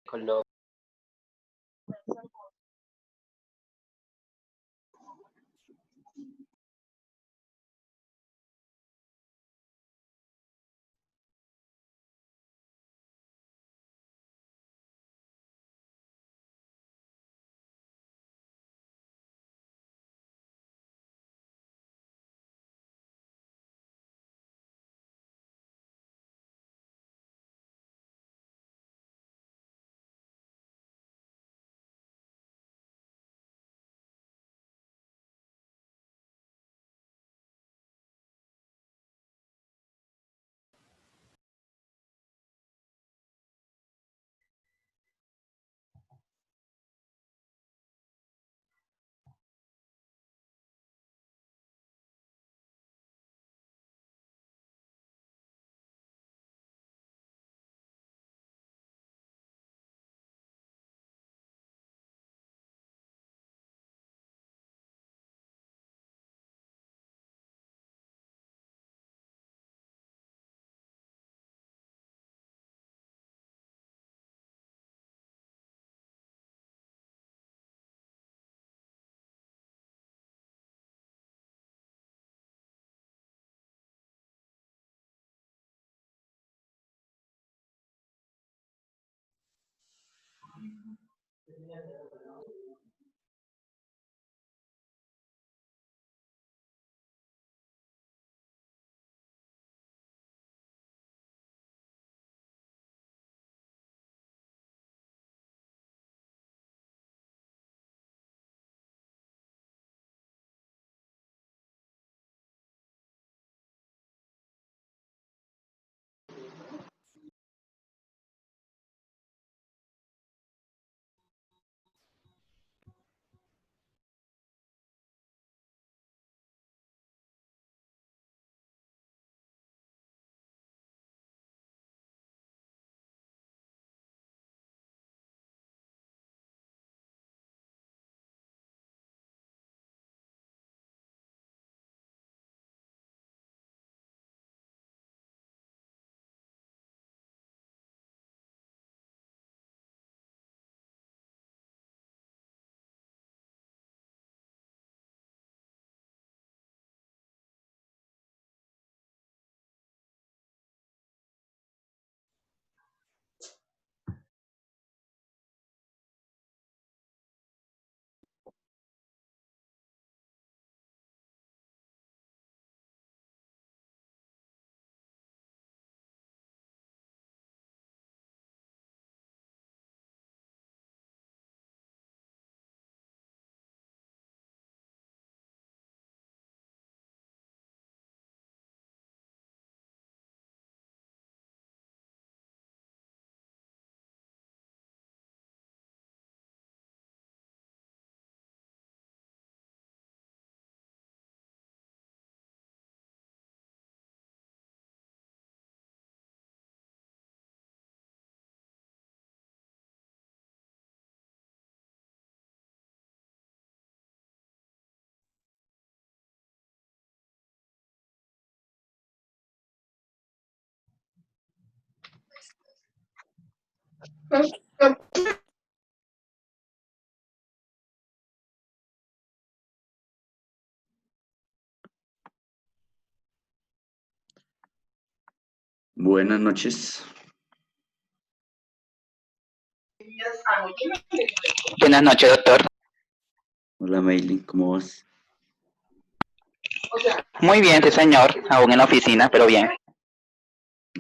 color Buenas noches. Buenas noches, doctor. Hola, Maylin, ¿cómo vas? Muy bien, sí, señor. Aún en la oficina, pero bien.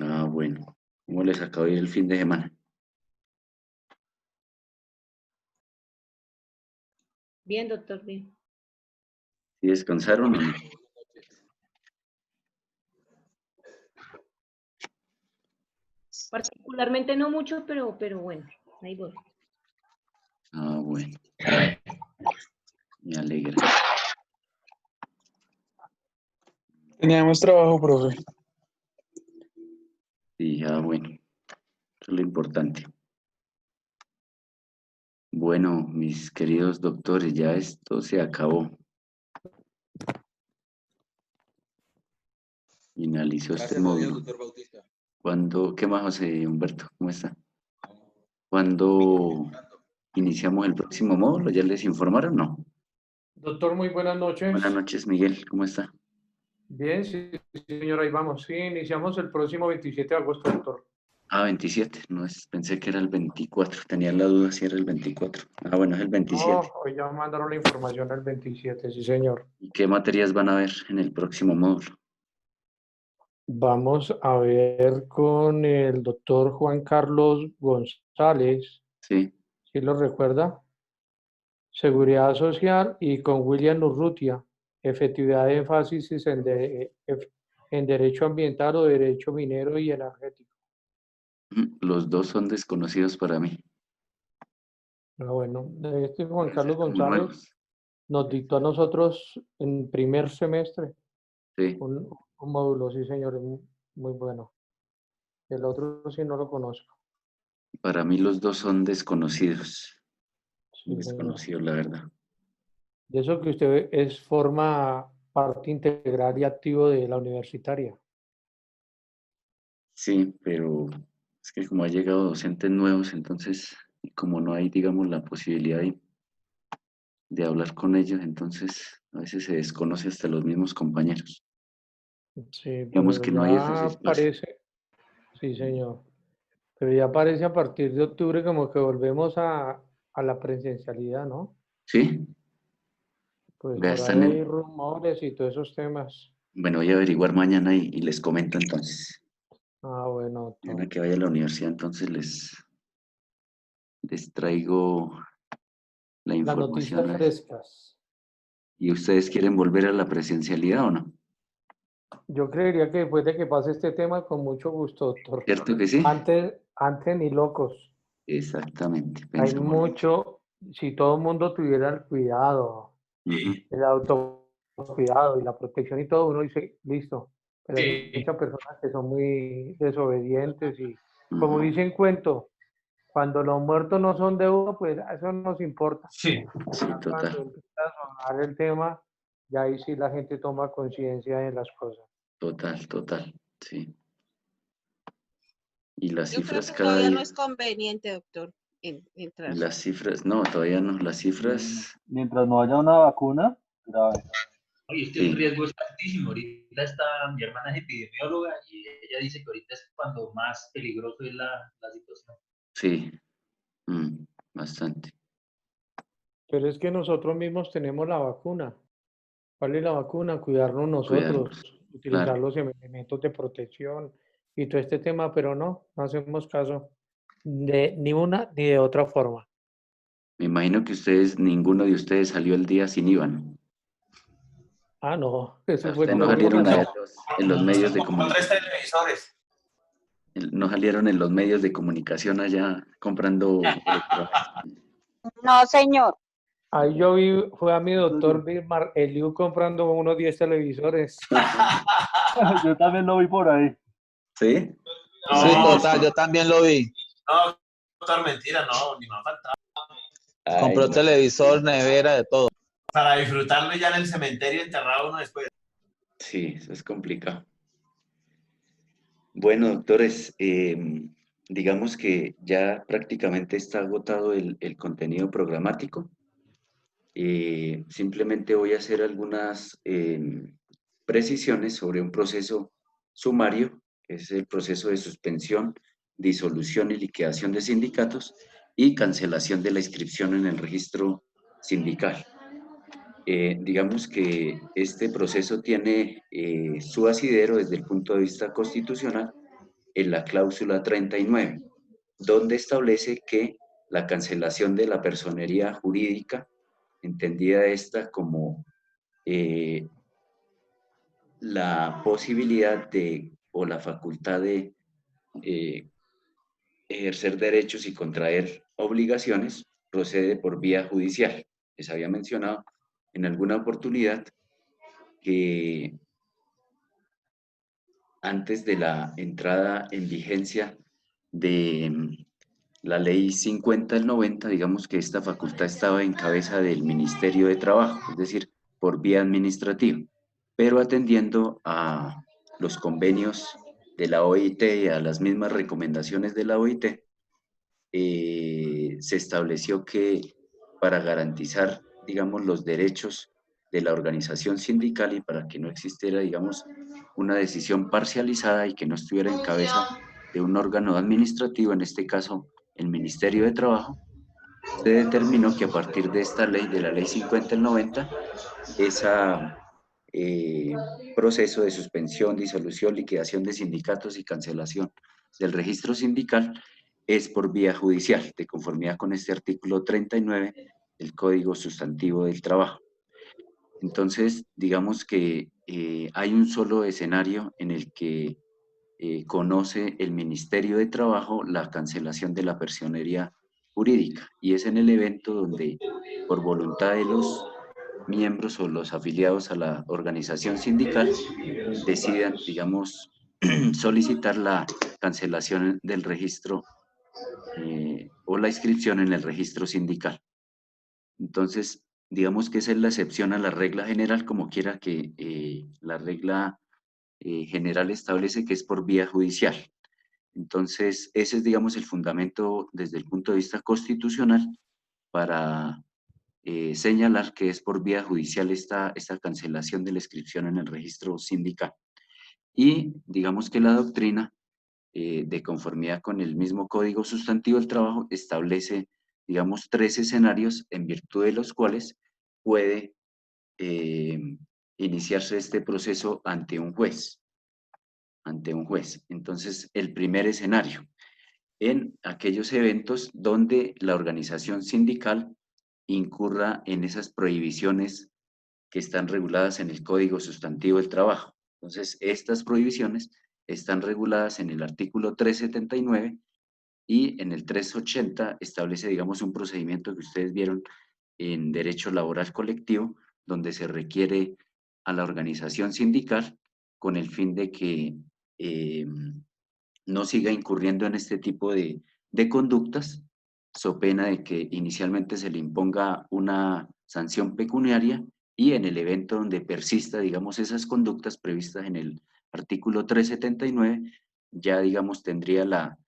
Ah, bueno. ¿Cómo les acabó de ir el fin de semana? Bien, doctor, bien. ¿Sí descansaron o no? Particularmente no mucho, pero bueno, ahí voy. Ah, bueno. Me alegra. Teníamos trabajo, profe. Sí, bueno. Eso es lo importante. Bueno, mis queridos doctores, ya esto se acabó. Finalizó este Gracias a Dios, módulo. doctor Bautista. ¿Qué más, José Humberto? ¿Cómo está? Muy ¿Cuándo mejorando. iniciamos el próximo módulo? ¿Ya les informaron? No. Doctor, muy buenas Buenas noches. noches, Miguel. ¿Cómo está? Bien, sí, señor, ahí vamos. Sí, iniciamos el próximo 27 de agosto, doctor. Ah, 27. No es, pensé que era el 24. Tenía la duda si era el 24. Ah, bueno, es el 27. No, hoy ya mandaron la información el 27, sí, señor. ¿Y qué materias van a ver en el próximo módulo? Vamos a ver con el doctor Juan Carlos González, Sí. si lo recuerda, Seguridad Social, y con William Urrutia, efectividad de énfasis en derecho ambiental o derecho minero y energético. Los dos son desconocidos para mí. Bueno, este Juan Deben ser Carlos como González nuevos. nos dictó a nosotros en primer semestre Sí. un módulo, sí, señor, muy bueno. El otro sí no lo conozco. Para mí los dos son desconocidos. Sí, señor. Desconocidos, la verdad. Y eso que usted forma parte integral y activo de la universitaria. Sí, pero es que como ha llegado docentes nuevos, entonces, y como no hay, digamos, la posibilidad de hablar con ellos, entonces a veces se desconoce hasta los mismos compañeros. Sí, Digamos pero que no hay esos ya espacios. aparece, sí, señor. Pero ya parece a partir de octubre como que volvemos a la presencialidad, ¿no? ¿Sí? Pues Vea, por ahí hay rumores y todos esos temas. Bueno, voy a averiguar mañana y les comento entonces. Ah, bueno, Mañana doctor. que vaya a la universidad, entonces les traigo la Las noticias información. frescas. ¿Y ustedes quieren volver a la presencialidad o no? Yo creería que después de que pase este tema, con mucho gusto, doctor. ¿Cierto que sí? Antes ni locos. Exactamente, Hay pensamos. mucho, si todo el mundo tuviera el cuidado, Ujú. el autocuidado y la protección y todo, uno dice, listo. Pero hay muchas personas que son muy desobedientes y, como Ujú. dicen cuento, cuando los muertos no son de uno, pues eso no nos importa. Sí. Sí, Ya cuando total, empieza a sonar el tema, ya ahí sí la gente toma conciencia de las cosas. total, sí. Y las Yo creo cifras que cada todavía no día, es conveniente, doctor, entrar. las cifras, no, todavía no, las cifras, Mientras no haya una vacuna, grave. Oye, es que el sí, riesgo es altísimo. Ahorita está, mi hermana es epidemióloga y ella dice que ahorita es cuando más peligroso es la situación. sí, bastante. Pero es que nosotros mismos tenemos la vacuna. ¿Cuál es la vacuna? Cuidarnos nosotros, Cuidarnos, utilizar claro. los elementos de protección y todo este tema, pero no hacemos caso de ni una ni de otra forma. Me imagino que ustedes, ninguno de ustedes salió el día sin IVA, ¿no? Ah, no, O sea, eso fue ustedes no todo salieron obligado. en los medios de Como el resto comunicación, de televisores. no salieron en los medios de comunicación allá comprando electrodomésticos. No, señor. Ahí yo vi, fue a mi doctor Vilmar Eliu comprando unos 10 televisores. Yo también lo vi por ahí. ¿Sí? Sí, No, total, yo también lo vi. no, doctor, mentira, no, ni más faltaba. Ay, Compró no. televisor, nevera, de todo. Para disfrutarlo ya en el cementerio enterrado uno después. Sí, eso es complicado. Bueno, doctores, digamos que ya prácticamente está agotado el contenido programático. Simplemente voy a hacer algunas precisiones sobre un proceso sumario, que es el proceso de suspensión, disolución y liquidación de sindicatos y cancelación de la inscripción en el registro sindical. Digamos que este proceso tiene su asidero desde el punto de vista constitucional en la cláusula 39, donde establece que la cancelación de la personería jurídica, entendida esta como la posibilidad de o la facultad de eh, ejercer derechos y contraer obligaciones, procede por vía judicial. Les había mencionado en alguna oportunidad que antes de la entrada en vigencia de la ley 50 del 90, digamos que esta facultad estaba en cabeza del Ministerio de Trabajo, es decir, por vía administrativa, pero atendiendo a los convenios de la OIT y a las mismas recomendaciones de la OIT, se estableció que para garantizar, digamos, los derechos de la organización sindical y para que no existiera, digamos, una decisión parcializada y que no estuviera en cabeza de un órgano administrativo, en este caso el Ministerio de Trabajo, se determinó que a partir de esta ley, de la ley 50 del 90, ese proceso de suspensión, disolución, liquidación de sindicatos y cancelación del registro sindical es por vía judicial, de conformidad con este artículo 39 del Código Sustantivo del Trabajo. Entonces, digamos que hay un solo escenario en el que conoce el Ministerio de Trabajo la cancelación de la personería jurídica, y es en el evento donde, por voluntad de los miembros o los afiliados a la organización sindical, decidan, digamos, solicitar la cancelación del registro o la inscripción en el registro sindical. Entonces, digamos que esa es la excepción a la regla general, como quiera que la regla general establece que es por vía judicial. Entonces, ese es, digamos, el fundamento desde el punto de vista constitucional para señalar que es por vía judicial esta cancelación de la inscripción en el registro sindical. Y digamos que la doctrina de conformidad con el mismo Código Sustantivo del Trabajo, establece, digamos, 3 escenarios en virtud de los cuales puede iniciarse este proceso ante un juez. Entonces, el primer escenario, en aquellos eventos donde la organización sindical incurra en esas prohibiciones que están reguladas en el Código Sustantivo del Trabajo. Entonces, estas prohibiciones están reguladas en el artículo 379 y en el 380 establece, digamos, un procedimiento que ustedes vieron en derecho laboral colectivo, donde se requiere a la organización sindical con el fin de que no siga incurriendo en este tipo de conductas, so pena de que inicialmente se le imponga una sanción pecuniaria y en el evento donde persista, digamos, esas conductas previstas en el artículo 379, ya, digamos, tendría la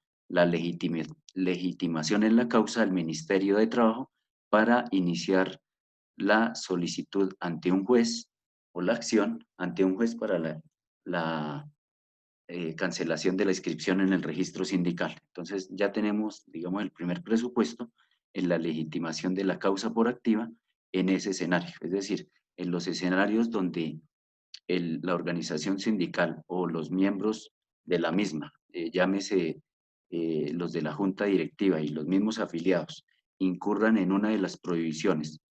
legitimación en la causa del Ministerio de Trabajo para iniciar la solicitud ante un juez o la acción ante un juez para la cancelación de la inscripción en el registro sindical. Entonces ya tenemos, digamos, el primer presupuesto en la legitimación de la causa por activa en ese escenario, es decir, en los escenarios donde la organización sindical o los miembros de la misma, llámese los de la junta directiva y los mismos afiliados, incurran en una de las prohibiciones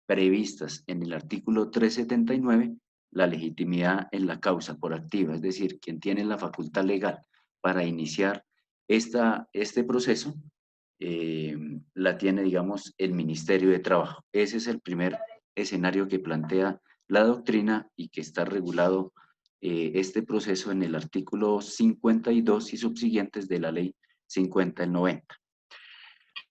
previstas en el artículo 379, la legitimidad en la causa por activa, es decir, quien tiene la facultad legal para iniciar este proceso, la tiene, digamos, el Ministerio de Trabajo. Ese es el primer escenario que plantea la doctrina y que está regulado este proceso en el artículo 52 y subsiguientes de la ley 50 del 90.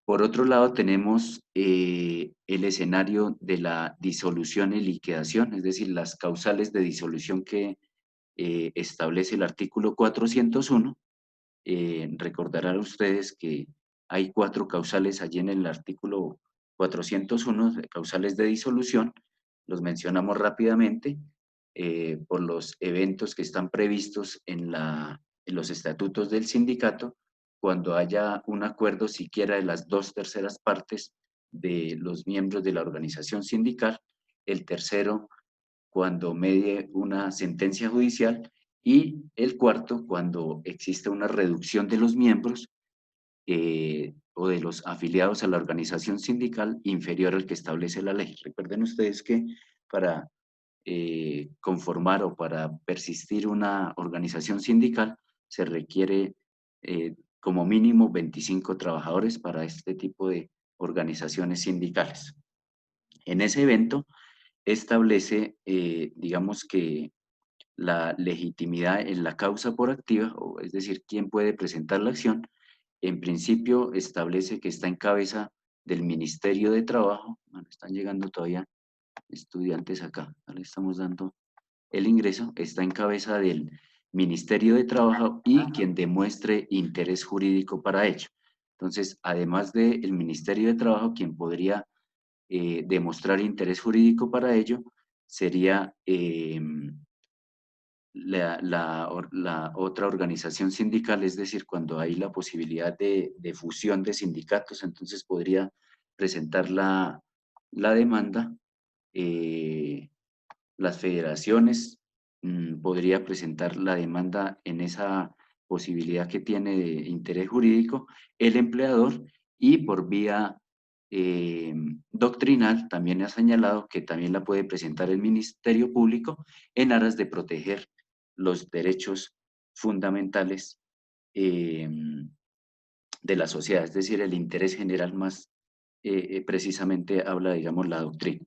Por otro lado, tenemos el escenario de la disolución y liquidación, es decir, las causales de disolución que establece el artículo 401. Recordarán ustedes que hay 4 causales allí en el artículo 401, causales de disolución, los mencionamos rápidamente, por los eventos que están previstos en los estatutos del sindicato, cuando haya un acuerdo siquiera de las 2/3 partes de los miembros de la organización sindical, el tercero cuando medie una sentencia judicial y el cuarto cuando existe una reducción de los miembros o de los afiliados a la organización sindical inferior al que establece la ley. Recuerden ustedes que para conformar o para persistir una organización sindical se requiere como mínimo 25 trabajadores para este tipo de organizaciones sindicales. En ese evento establece, digamos que la legitimidad en la causa por activa, o es decir, quién puede presentar la acción, en principio establece que está en cabeza del Ministerio de Trabajo. Bueno, están llegando todavía estudiantes acá, le estamos dando el ingreso, está en cabeza del Ministerio de Trabajo y quien demuestre interés jurídico para ello. Entonces, además del Ministerio de Trabajo, quien podría demostrar interés jurídico para ello sería la otra organización sindical, es decir, cuando hay la posibilidad de fusión de sindicatos, entonces podría presentar la demanda. Las federaciones podría presentar la demanda en esa posibilidad que tiene de interés jurídico, el empleador, y por vía doctrinal también ha señalado que también la puede presentar el Ministerio Público en aras de proteger los derechos fundamentales de la sociedad, es decir, el interés general más precisamente habla, digamos, la doctrina.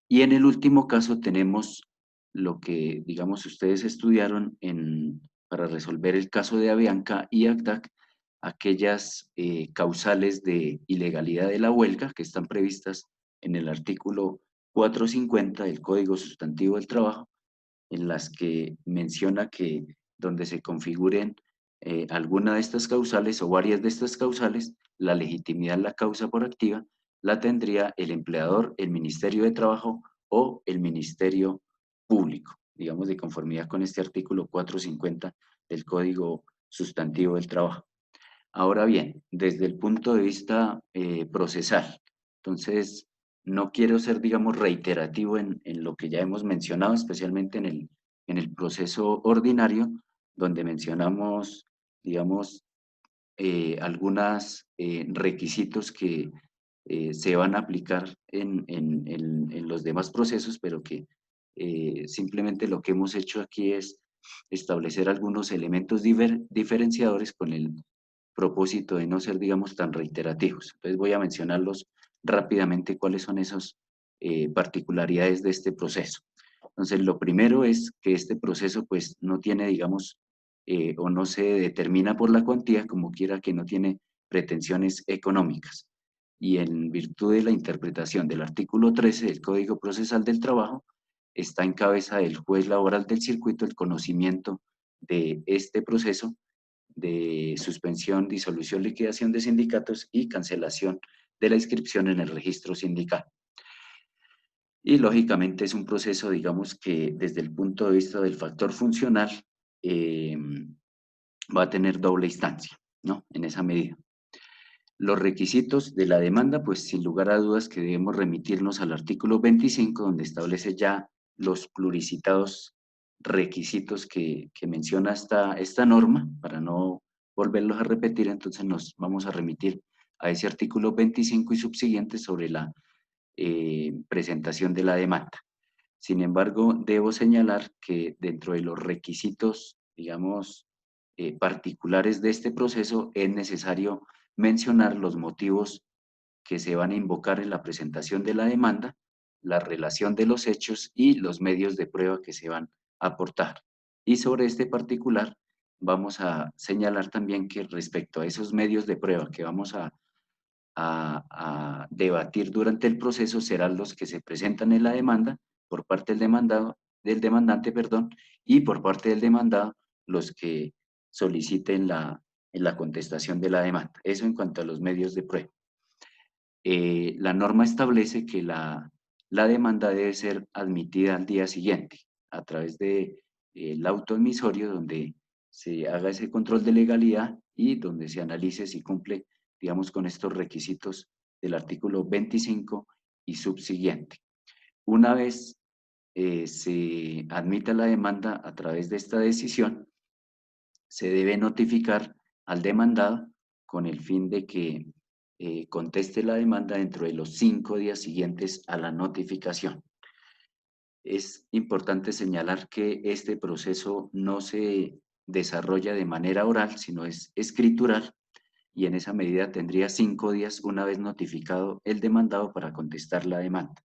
Y en el último caso tenemos lo que, digamos, ustedes estudiaron para resolver el caso de Avianca y ACDAC, aquellas causales de ilegalidad de la huelga que están previstas en el artículo 450 del Código Sustantivo del Trabajo, en las que menciona que donde se configuren alguna de estas causales o varias de estas causales, la legitimidad de la causa por activa la tendría el empleador, el Ministerio de Trabajo o el Ministerio Público, digamos, de conformidad con este artículo 450 del Código sustantivo del trabajo. Ahora bien, desde el punto de vista procesal, entonces no quiero ser, digamos, reiterativo en lo que ya hemos mencionado, especialmente en el proceso ordinario, donde mencionamos, digamos, algunos requisitos que se van a aplicar en los demás procesos, pero que simplemente lo que hemos hecho aquí es establecer algunos elementos diferenciadores con el propósito de no ser, digamos, tan reiterativos. Entonces voy a mencionarlos rápidamente cuáles son esas particularidades de este proceso. Entonces, lo primero es que este proceso, pues, no tiene, digamos, o no se determina por la cuantía, como quiera que no tiene pretensiones económicas. Y en virtud de la interpretación del artículo 13 del Código Procesal del Trabajo, está en cabeza del juez laboral del circuito el conocimiento de este proceso de suspensión, disolución, liquidación de sindicatos y cancelación de la inscripción en el registro sindical. Y lógicamente es un proceso, digamos, que desde el punto de vista del factor funcional va a tener doble instancia, ¿no? En esa medida. Los requisitos de la demanda, pues sin lugar a dudas que debemos remitirnos al artículo 25, donde establece ya los pluricitados requisitos que menciona esta norma, para no volverlos a repetir. Entonces nos vamos a remitir a ese artículo 25 y subsiguientes sobre la presentación de la demanda. Sin embargo, debo señalar que dentro de los requisitos, digamos, particulares de este proceso, es necesario mencionar los motivos que se van a invocar en la presentación de la demanda, la relación de los hechos y los medios de prueba que se van a aportar. Y sobre este particular, vamos a señalar también que respecto a esos medios de prueba que vamos a debatir durante el proceso serán los que se presentan en la demanda por parte del demandante, y por parte del demandado los que soliciten en la contestación de la demanda. Eso en cuanto a los medios de prueba. La norma establece que la demanda debe ser admitida al día siguiente a través del auto emisorio, donde se haga ese control de legalidad y donde se analice si cumple, digamos, con estos requisitos del artículo 25 y subsiguiente. Una vez se admita la demanda a través de esta decisión, se debe notificar al demandado con el fin de que conteste la demanda dentro de los 5 días siguientes a la notificación. Es importante señalar que este proceso no se desarrolla de manera oral, sino es escritural, y en esa medida tendría 5 días una vez notificado el demandado para contestar la demanda.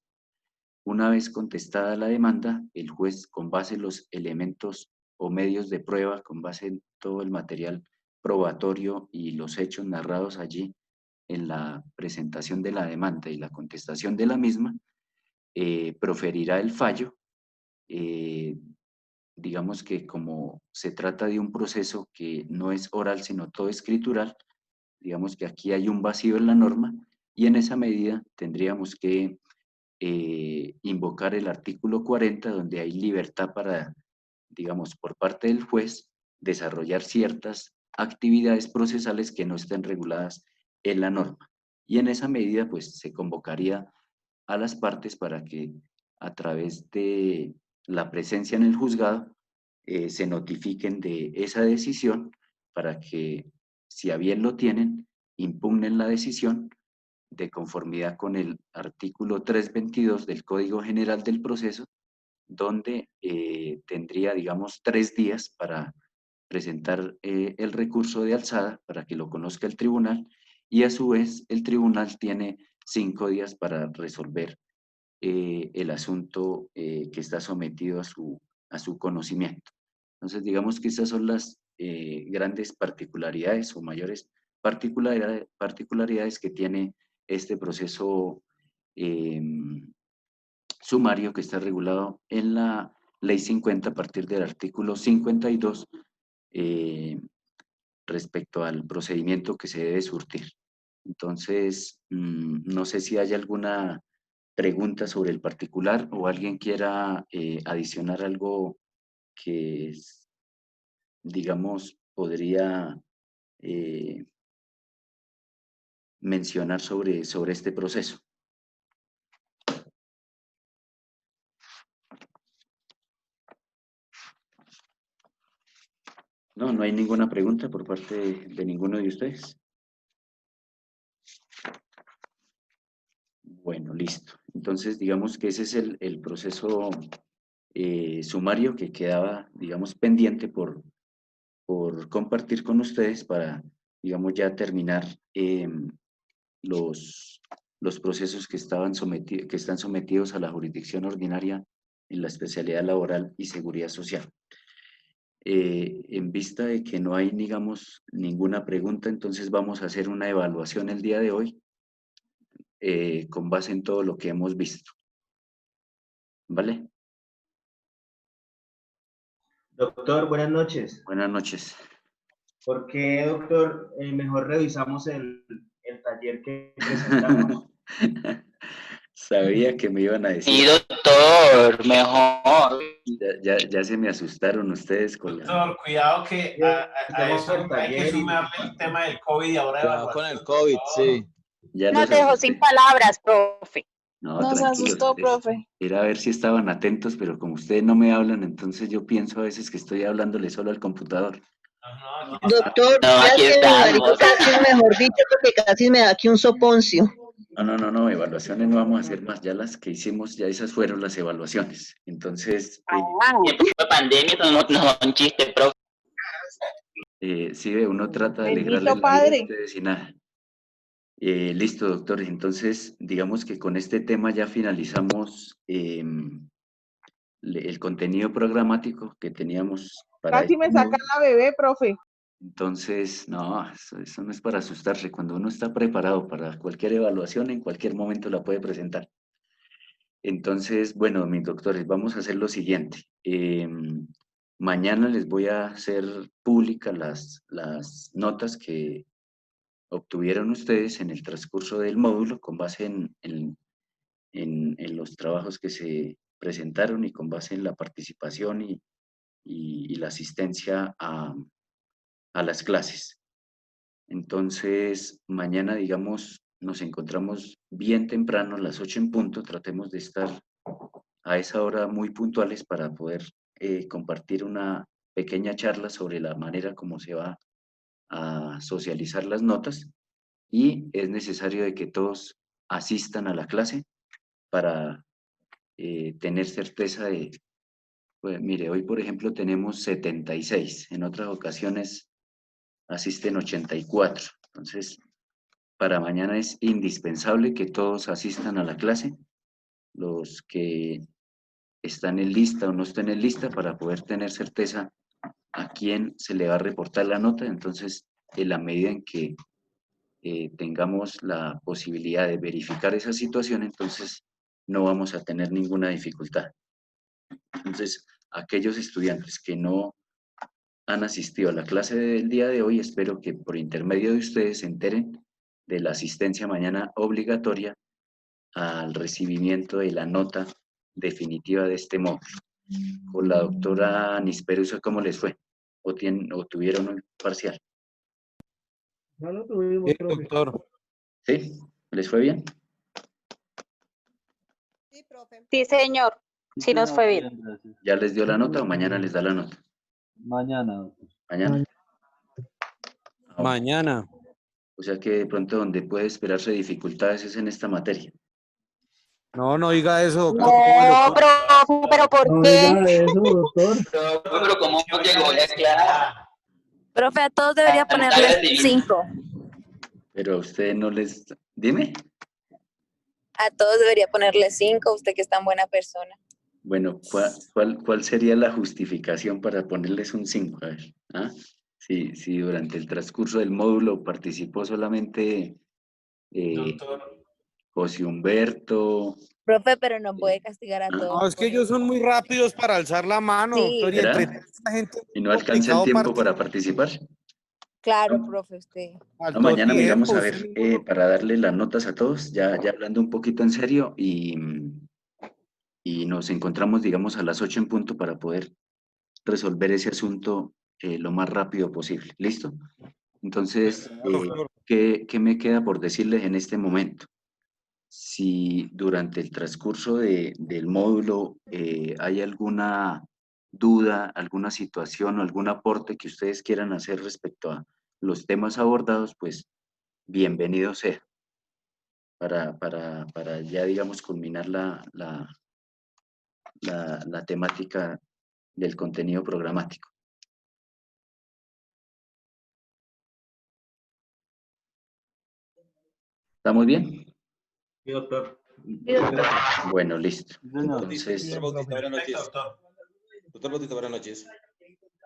Una vez contestada la demanda, el juez, con base en los elementos o medios de prueba, con base en todo el material probatorio y los hechos narrados allí en la presentación de la demanda y la contestación de la misma, proferirá el fallo. Digamos que como se trata de un proceso que no es oral, sino todo escritural, digamos que aquí hay un vacío en la norma y en esa medida tendríamos que invocar el artículo 40, donde hay libertad para, digamos, por parte del juez, desarrollar ciertas actividades procesales que no estén reguladas en la norma. Y en esa medida, pues, se convocaría a las partes para que a través de la presencia en el juzgado se notifiquen de esa decisión para que, si a bien lo tienen, impugnen la decisión de conformidad con el artículo 322 del Código General del Proceso, donde tendría, digamos, 3 días para presentar el recurso de alzada para que lo conozca el tribunal, y a su vez el tribunal tiene 5 días para resolver el asunto que está sometido a su conocimiento. Entonces, digamos que esas son las grandes particularidades o mayores particularidades que tiene este proceso sumario, que está regulado en la Ley 50 a partir del artículo 52 respecto al procedimiento que se debe surtir. Entonces, no sé si hay alguna pregunta sobre el particular o alguien quiera adicionar algo que, digamos, podría mencionar sobre este proceso. No hay ninguna pregunta por parte de ninguno de ustedes. Bueno, listo. Entonces, digamos que ese es el proceso sumario que quedaba, digamos, pendiente por compartir con ustedes para, digamos, ya terminar los procesos que están sometidos a la jurisdicción ordinaria en la especialidad laboral y seguridad social. En vista de que no hay, digamos, ninguna pregunta, entonces vamos a hacer una evaluación el día de hoy con base en todo lo que hemos visto. ¿Vale? Doctor, buenas noches. Buenas noches. ¿Por qué, doctor, mejor revisamos el taller que presentamos? Sabía que me iban a decir. Sí, doctor, mejor. Ya se me asustaron ustedes con la... Doctor, cuidado que a eso hay que sumarle el tema del COVID y ahora Cuidado con el COVID, sí. Ya Nos los dejó asusté. sin palabras, profe. No, Nos tranquilos, asustó, profe. Era a ver si estaban atentos, pero como ustedes no me hablan, entonces yo pienso a veces que estoy hablándole solo al computador. Doctor, No, aquí estamos. casi mejor dicho, porque casi me da aquí un soponcio. No, evaluaciones no vamos a hacer más, ya las que hicimos, ya esas fueron las evaluaciones. Entonces, En tiempo de pandemia no son chistes, profe. sí, uno trata de Bendito alegrarle la vida a Padre. ustedes y nada. Listo, doctor. Entonces, digamos que con este tema ya finalizamos el contenido programático que teníamos para Casi me sacan la bebé, profe. Entonces, no, eso no es para asustarse. Cuando uno está preparado para cualquier evaluación, en cualquier momento la puede presentar. Entonces, bueno, mis doctores, vamos a hacer lo siguiente. Mañana les voy a hacer públicas las notas que obtuvieron ustedes en el transcurso del módulo con base en los trabajos que se presentaron y con base en la participación y la asistencia a las clases. Entonces, mañana, digamos, nos encontramos bien temprano, a las 8 en punto, tratemos de estar a esa hora muy puntuales para poder compartir una pequeña charla sobre la manera como se va a socializar las notas y es necesario de que todos asistan a la clase para tener certeza de, pues, mire, hoy por ejemplo tenemos 76, en otras ocasiones asisten 84. Entonces, para mañana es indispensable que todos asistan a la clase, los que están en lista o no estén en lista, para poder tener certeza a quién se le va a reportar la nota. Entonces, en la medida en que tengamos la posibilidad de verificar esa situación, entonces no vamos a tener ninguna dificultad. Entonces, aquellos estudiantes que no han asistido a la clase del día de hoy, espero que por intermedio de ustedes se enteren de la asistencia mañana obligatoria al recibimiento de la nota definitiva de este módulo. Con la doctora Nisperusa, ¿cómo les fue? ¿O tuvieron un parcial? No lo tuvimos, profe. Doctor. ¿Sí? ¿Les fue bien? Sí, señor. Sí nos fue bien. Gracias. ¿Ya les dio la nota o mañana les da la nota? Mañana, doctor. Mañana. Mañana. O sea que de pronto donde puede esperarse dificultades es en esta materia. No diga eso, doctor. No, profe, pero ¿por qué? eso, doctor. Pero ¿cómo llegó la clase? Profe, a todos debería ponerles 5. Pero a usted no les... Dime. A todos debería ponerles 5, usted que es tan buena persona. Bueno, ¿cuál sería la justificación para ponerles un 5? A ver, ¿ah? Si durante el transcurso del módulo participó solamente José Humberto. Profe, pero no puede castigar a todos. No, es que ellos son muy rápidos para alzar la mano, Sí. doctor, y ¿Será? entre esta gente ¿Y no alcanza el tiempo para participar? Claro, profe, usted. No, mañana miramos a ver para darle las notas a todos, ya hablando un poquito en serio, y nos encontramos, digamos, a las 8 en punto para poder resolver ese asunto lo más rápido posible. ¿Listo? Entonces, Doctor. ¿qué me queda por decirles en este momento? Si durante el transcurso del módulo hay alguna duda, alguna situación o algún aporte que ustedes quieran hacer respecto a los temas abordados, pues bienvenido sea para ya, digamos, culminar la temática del contenido programático. ¿Estamos bien? Sí, doctor. Bueno, listo. Entonces, Doctor Bautista, buenas noches. Doctor Bautista, buenas noches.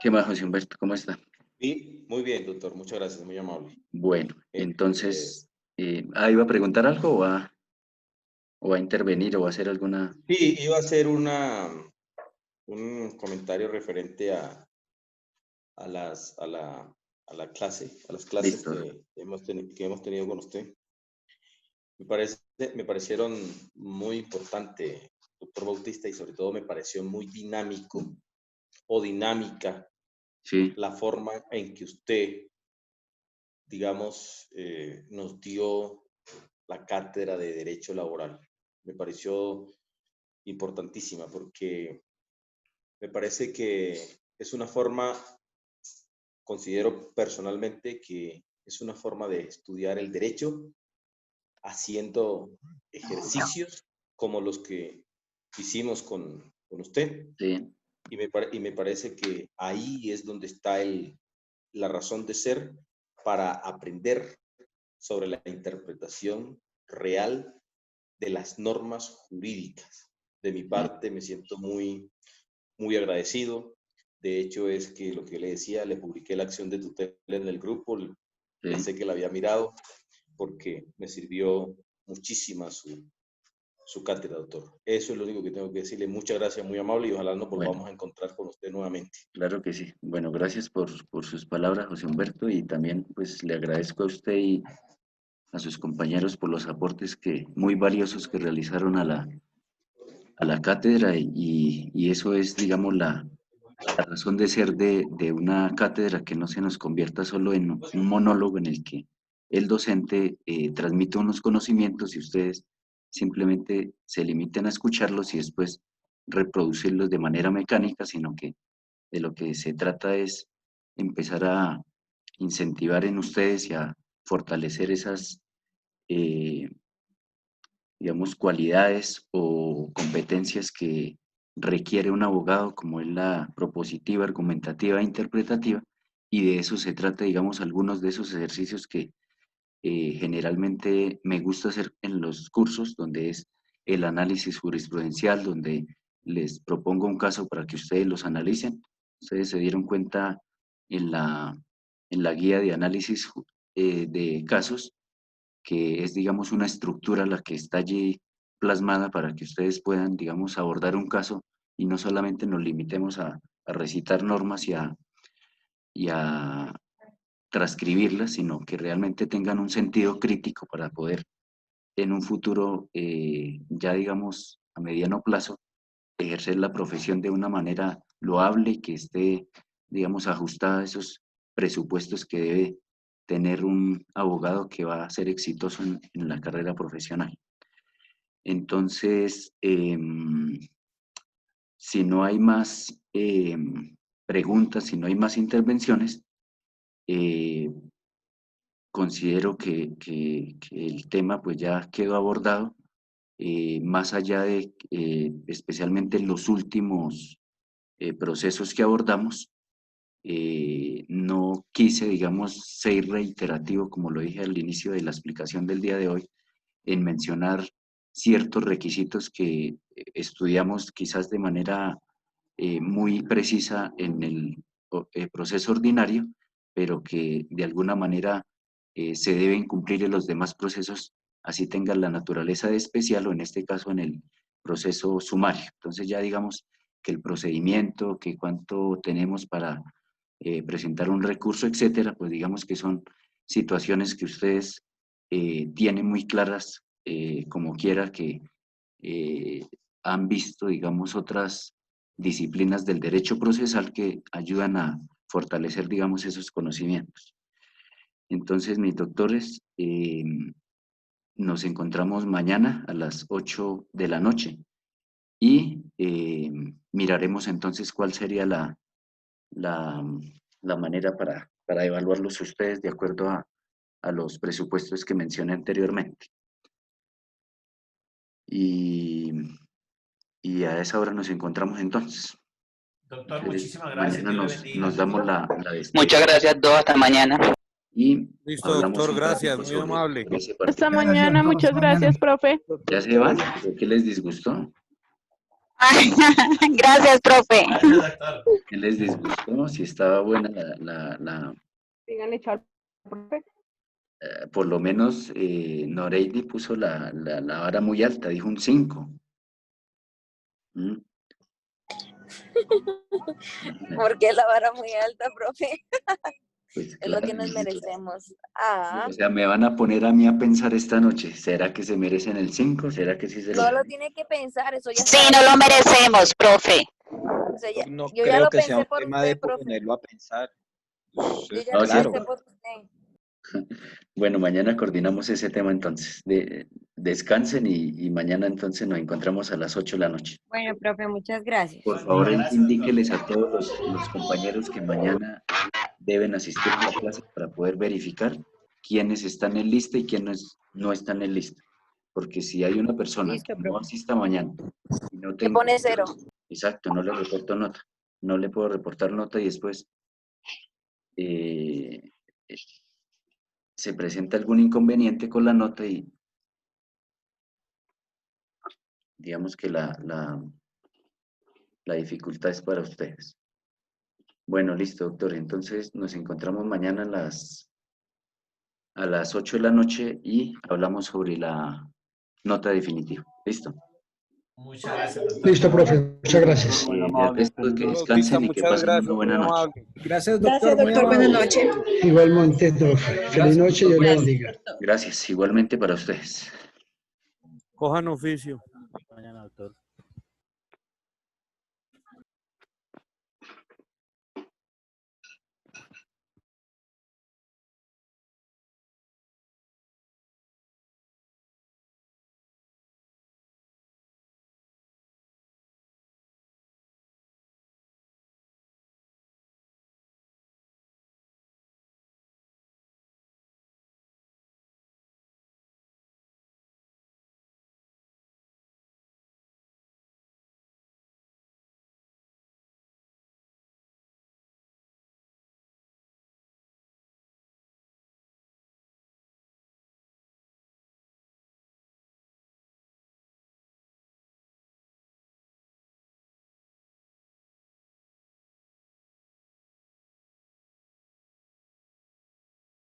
¿qué más, José Humberto? ¿Cómo está? Sí, muy bien, doctor. Muchas gracias, muy amable. Bueno, entonces, ¿iba a preguntar algo o va a intervenir o va a hacer alguna...? Sí, iba a hacer un comentario referente a las clases Listo. que hemos tenido con usted. Me parecieron muy importantes, doctor Bautista, y sobre todo me pareció muy dinámico o dinámica Sí. la forma en que usted, digamos, nos dio la cátedra de Derecho Laboral. Me pareció importantísima porque me parece que es una forma, considero personalmente que es una forma de estudiar el derecho haciendo ejercicios como los que hicimos con usted. Sí. Y me parece que ahí es donde está la razón de ser para aprender sobre la interpretación real de las normas jurídicas. De mi parte, me siento muy, muy agradecido. De hecho, es que lo que le decía, le publiqué la acción de tutela en el grupo, pensé que la había mirado, porque me sirvió muchísima su cátedra, doctor. Eso es lo único que tengo que decirle. Muchas gracias, muy amable, y ojalá nos volvamos a encontrar con usted nuevamente. Claro que sí. Bueno, gracias por sus palabras, José Humberto, y también pues le agradezco a usted y a sus compañeros por los aportes muy valiosos que realizaron a la cátedra, y eso es, digamos, la razón de ser de una cátedra, que no se nos convierta solo en un monólogo en el que el docente transmite unos conocimientos y ustedes simplemente se limiten a escucharlos y después reproducirlos de manera mecánica, sino que de lo que se trata es empezar a incentivar en ustedes y a fortalecer esas, digamos, cualidades o competencias que requiere un abogado, como es la propositiva, argumentativa e interpretativa, y de eso se trata, digamos, algunos de esos ejercicios que generalmente me gusta hacer en los cursos, donde es el análisis jurisprudencial, donde les propongo un caso para que ustedes los analicen. Ustedes se dieron cuenta en la guía de análisis de casos, que es, digamos, una estructura la que está allí plasmada para que ustedes puedan, digamos, abordar un caso y no solamente nos limitemos a recitar normas y a transcribirlas, sino que realmente tengan un sentido crítico para poder en un futuro, ya digamos, a mediano plazo, ejercer la profesión de una manera loable y que esté, digamos, ajustada a esos presupuestos que debe tener un abogado que va a ser exitoso en la carrera profesional. Entonces, si no hay más preguntas, si no hay más intervenciones, considero que el tema pues ya quedó abordado, más allá de especialmente los últimos procesos que abordamos. No quise, digamos, ser reiterativo, como lo dije al inicio de la explicación del día de hoy, en mencionar ciertos requisitos que estudiamos quizás de manera muy precisa en el proceso ordinario, pero que de alguna manera se deben cumplir en los demás procesos, así tengan la naturaleza de especial, o en este caso en el proceso sumario. Entonces ya digamos que el procedimiento, que cuánto tenemos para presentar un recurso, etcétera, pues digamos que son situaciones que ustedes tienen muy claras, como quiera que han visto, digamos, otras disciplinas del derecho procesal que ayudan a fortalecer, digamos, esos conocimientos. Entonces, mis doctores, nos encontramos mañana a las 8 de la noche y miraremos entonces cuál sería la manera para evaluarlos ustedes de acuerdo a los presupuestos que mencioné anteriormente. Y a esa hora nos encontramos entonces. Doctor, muchísimas gracias. Mañana nos damos la despedida. Muchas gracias a todos, hasta mañana. Y Listo, hablamos doctor, un gracias, poquito muy sobre amable. ese partido. Hasta mañana, muchas gracias, profe. ¿Ya se van? ¿Por qué les disgustó? Gracias, profe. ¿Qué les disgustó? Si estaba buena la Díganle chao, profe. por lo menos Noreidi puso la vara muy alta, dijo un 5. Porque la vara muy alta, profe. Pues, Es lo que claro, nos merecemos. Ah, o sea, me van a poner a mí a pensar esta noche, ¿será que se merecen el 5? ¿Será que sí se no lo lo tiene que pensar, eso ya Sí, está. no lo merecemos, profe. O sea, No yo ya creo lo que sea pensé un por tema usted, de profe. ponerlo a pensar. Yo ya No, lo ¿cierto? pensé por usted. Bueno, mañana coordinamos ese tema entonces. Descansen y mañana entonces nos encontramos a las 8 de la noche. Bueno, profe, muchas gracias. Por favor, indíqueles a todos los compañeros que mañana deben asistir a la clase para poder verificar quiénes están en lista y quiénes no están en lista. Porque si hay una persona Listo, que no profe. asista mañana y no Le tengo... pone 0. Exacto, no le reporto nota. No le puedo reportar nota y después se presenta algún inconveniente con la nota y digamos que la dificultad es para ustedes. Bueno, listo, doctor. Entonces nos encontramos mañana a las 8 de la noche y hablamos sobre la nota definitiva. ¿Listo? Muchas gracias, doctor. Listo, profe. Muchas gracias. El resto es que descansen y que pasen una buena noche. Gracias, Gracias, doctor. Buenas noches. Igualmente, profe. Feliz noche y Dios le bendiga. Gracias, igualmente para ustedes. Cojan oficio. Mañana, doctor.